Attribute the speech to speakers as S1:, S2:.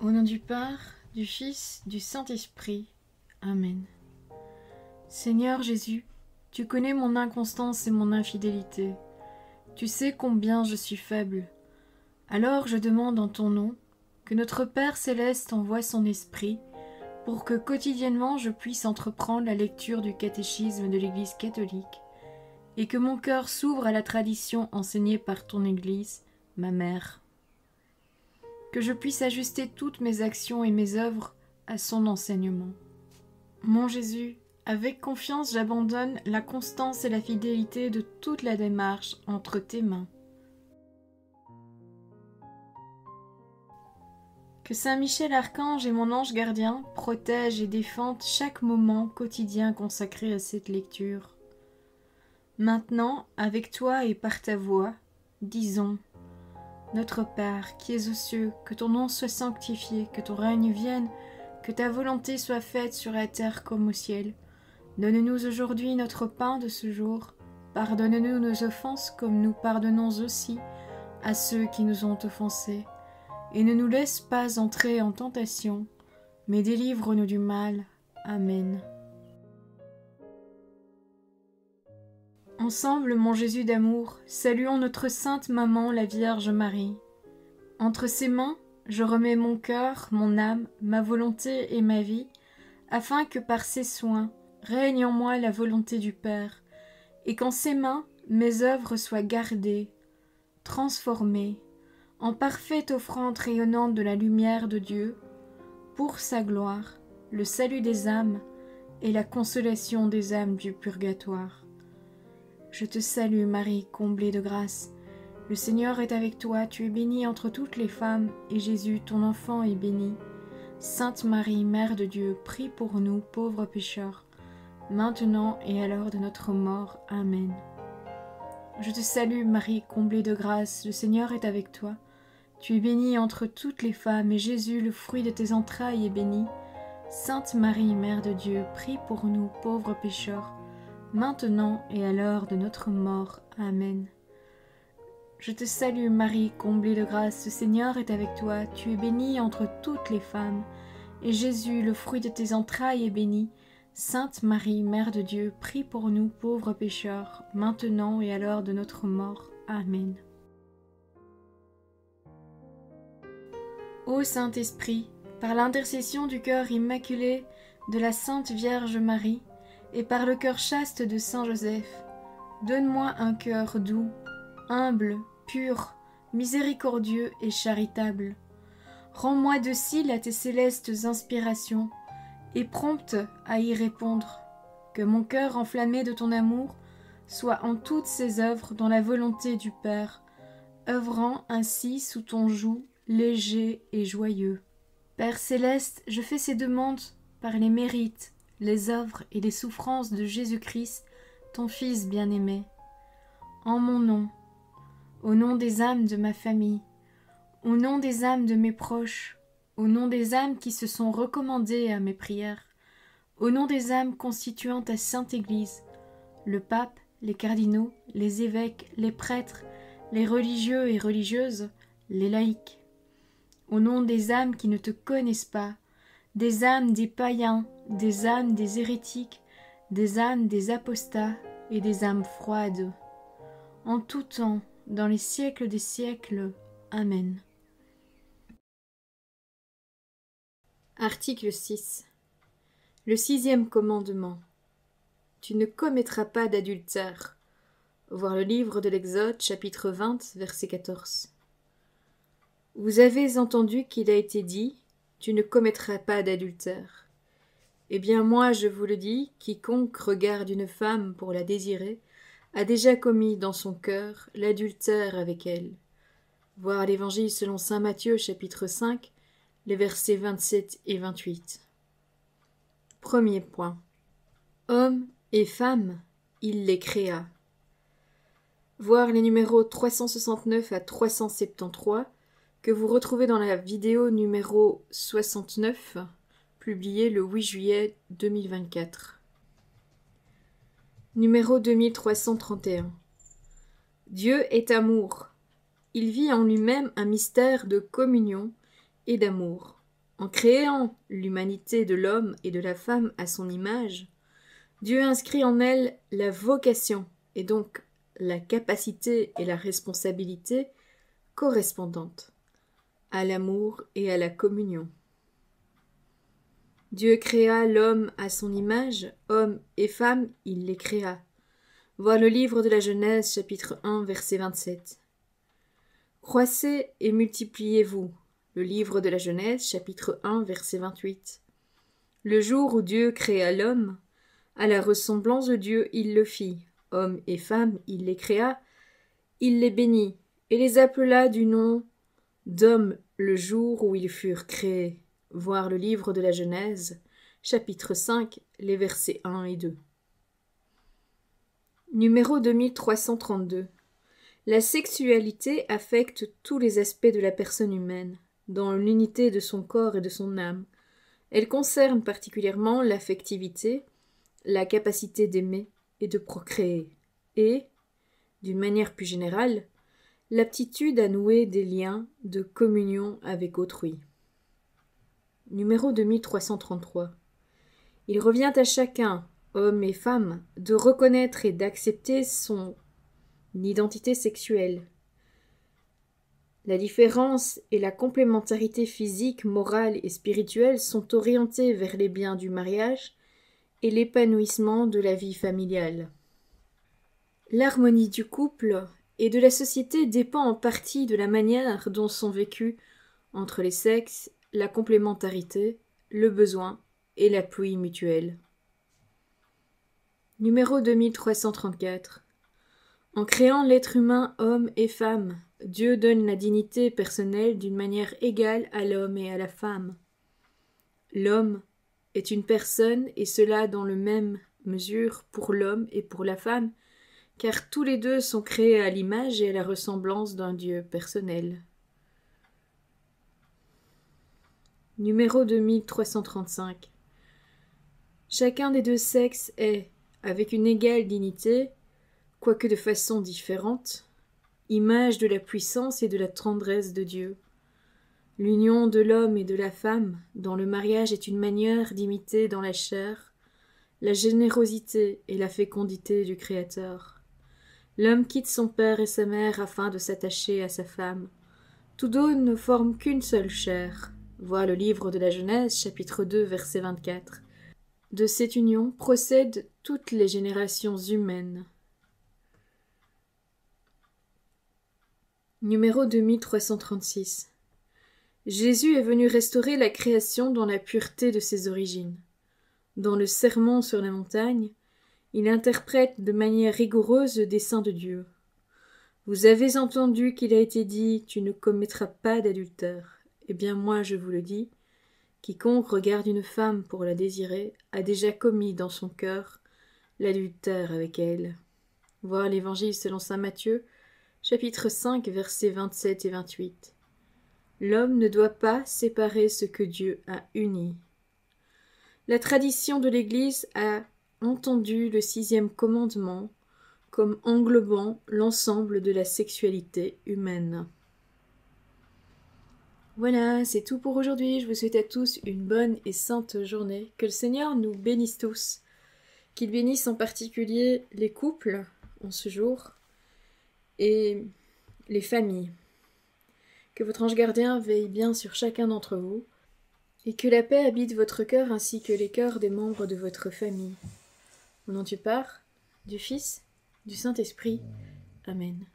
S1: Au nom du Père, du Fils, du Saint-Esprit. Amen. Seigneur Jésus, tu connais mon inconstance et mon infidélité. Tu sais combien je suis faible. Alors je demande en ton nom que notre Père céleste envoie son Esprit pour que quotidiennement je puisse entreprendre la lecture du catéchisme de l'Église catholique et que mon cœur s'ouvre à la tradition enseignée par ton Église, ma mère. Que je puisse ajuster toutes mes actions et mes œuvres à son enseignement. Mon Jésus, avec confiance j'abandonne la constance et la fidélité de toute la démarche entre tes mains. Que Saint Michel Archange et mon ange gardien protègent et défendent chaque moment quotidien consacré à cette lecture. Maintenant, avec toi et par ta voix, disons: Notre Père, qui es aux cieux, que ton nom soit sanctifié, que ton règne vienne, que ta volonté soit faite sur la terre comme au ciel. Donne-nous aujourd'hui notre pain de ce jour. Pardonne-nous nos offenses comme nous pardonnons aussi à ceux qui nous ont offensés. Et ne nous laisse pas entrer en tentation, mais délivre-nous du mal. Amen. Ensemble, mon Jésus d'amour, saluons notre sainte maman, la Vierge Marie. Entre ses mains, je remets mon cœur, mon âme, ma volonté et ma vie, afin que par ses soins règne en moi la volonté du Père, et qu'en ses mains mes œuvres soient gardées, transformées, en parfaite offrande rayonnante de la lumière de Dieu, pour sa gloire, le salut des âmes et la consolation des âmes du purgatoire. Je te salue Marie, comblée de grâce. Le Seigneur est avec toi, tu es bénie entre toutes les femmes, et Jésus, ton enfant, est béni. Sainte Marie, Mère de Dieu, prie pour nous, pauvres pécheurs, maintenant et à l'heure de notre mort. Amen. Je te salue Marie, comblée de grâce, le Seigneur est avec toi. Tu es bénie entre toutes les femmes, et Jésus, le fruit de tes entrailles, est béni. Sainte Marie, Mère de Dieu, prie pour nous, pauvres pécheurs, maintenant et à l'heure de notre mort. Amen. Je te salue Marie, comblée de grâce, le Seigneur est avec toi, tu es bénie entre toutes les femmes, et Jésus, le fruit de tes entrailles, est béni. Sainte Marie, Mère de Dieu, prie pour nous pauvres pécheurs, maintenant et à l'heure de notre mort. Amen. Ô Saint-Esprit, par l'intercession du cœur immaculé de la Sainte Vierge Marie, et par le cœur chaste de Saint Joseph, donne-moi un cœur doux, humble, pur, miséricordieux et charitable. Rends-moi docile à tes célestes inspirations, et prompte à y répondre. Que mon cœur enflammé de ton amour soit en toutes ses œuvres dans la volonté du Père, œuvrant ainsi sous ton joug léger et joyeux. Père céleste, je fais ces demandes par les mérites, les œuvres et les souffrances de Jésus-Christ, ton Fils bien-aimé. En mon nom, au nom des âmes de ma famille, au nom des âmes de mes proches, au nom des âmes qui se sont recommandées à mes prières, au nom des âmes constituant ta Sainte Église, le pape, les cardinaux, les évêques, les prêtres, les religieux et religieuses, les laïcs, au nom des âmes qui ne te connaissent pas, des âmes des païens, des âmes des hérétiques, des âmes des apostats et des âmes froides. En tout temps, dans les siècles des siècles. Amen. Article 6. Le 6e commandement. Tu ne commettras pas d'adultère. Voir le livre de l'Exode, chapitre 20, verset 14. Vous avez entendu qu'il a été dit: tu ne commettras pas d'adultère. Eh bien moi je vous le dis, quiconque regarde une femme pour la désirer a déjà commis dans son cœur l'adultère avec elle. Voir l'Évangile selon saint Matthieu, chapitre 5, les versets 27 et 28. Premier point. Hommes et femmes, il les créa. Voir les numéros 369 à 373, que vous retrouvez dans la vidéo numéro 69, publiée le 8 juillet 2024. Numéro 2331. Dieu est amour. Il vit en lui-même un mystère de communion et d'amour. En créant l'humanité de l'homme et de la femme à son image, Dieu inscrit en elle la vocation et donc la capacité et la responsabilité correspondantes à l'amour et à la communion. Dieu créa l'homme à son image, homme et femme, il les créa. Voir le livre de la Genèse, chapitre 1, verset 27. Croissez et multipliez-vous. Le livre de la Genèse, chapitre 1, verset 28. Le jour où Dieu créa l'homme, à la ressemblance de Dieu, il le fit. Hommes et femmes, il les créa, il les bénit, et les appela du nom d'hommes le jour où ils furent créés. Voir le livre de la Genèse, chapitre 5, les versets 1 et 2. Numéro 2332. La sexualité affecte tous les aspects de la personne humaine, dans l'unité de son corps et de son âme. Elle concerne particulièrement l'affectivité, la capacité d'aimer et de procréer, et, d'une manière plus générale, l'aptitude à nouer des liens de communion avec autrui. Numéro 2333. Il revient à chacun, homme et femme, de reconnaître et d'accepter son identité sexuelle. La différence et la complémentarité physique, morale et spirituelle sont orientées vers les biens du mariage et l'épanouissement de la vie familiale. L'harmonie du couple et de la société dépend en partie de la manière dont sont vécues, entre les sexes, la complémentarité, le besoin et l'appui mutuel. Numéro 2334. En créant l'être humain homme et femme, Dieu donne la dignité personnelle d'une manière égale à l'homme et à la femme. L'homme est une personne, et cela dans la même mesure pour l'homme et pour la femme, car tous les deux sont créés à l'image et à la ressemblance d'un Dieu personnel. Numéro 2335. Chacun des deux sexes est, avec une égale dignité, quoique de façon différente, image de la puissance et de la tendresse de Dieu. L'union de l'homme et de la femme dans le mariage est une manière d'imiter dans la chair la générosité et la fécondité du Créateur. L'homme quitte son père et sa mère afin de s'attacher à sa femme. Tous deux ne forment qu'une seule chair. Voir le livre de la Genèse, chapitre 2, verset 24. De cette union procèdent toutes les générations humaines. Numéro 2336. Jésus est venu restaurer la création dans la pureté de ses origines. Dans le Sermon sur la montagne, il interprète de manière rigoureuse le dessein de Dieu. Vous avez entendu qu'il a été dit « Tu ne commettras pas d'adultère ». Eh bien moi je vous le dis, quiconque regarde une femme pour la désirer a déjà commis dans son cœur l'adultère avec elle. Voir l'Évangile selon saint Matthieu, chapitre 5, versets 27 et 28. L'homme ne doit pas séparer ce que Dieu a uni. La tradition de l'Église a entendu le 6e commandement comme englobant l'ensemble de la sexualité humaine. Voilà, c'est tout pour aujourd'hui. Je vous souhaite à tous une bonne et sainte journée. Que le Seigneur nous bénisse tous. Qu'il bénisse en particulier les couples en ce jour et les familles. Que votre ange gardien veille bien sur chacun d'entre vous et que la paix habite votre cœur ainsi que les cœurs des membres de votre famille. Au nom du Père, du Fils, du Saint-Esprit. Amen.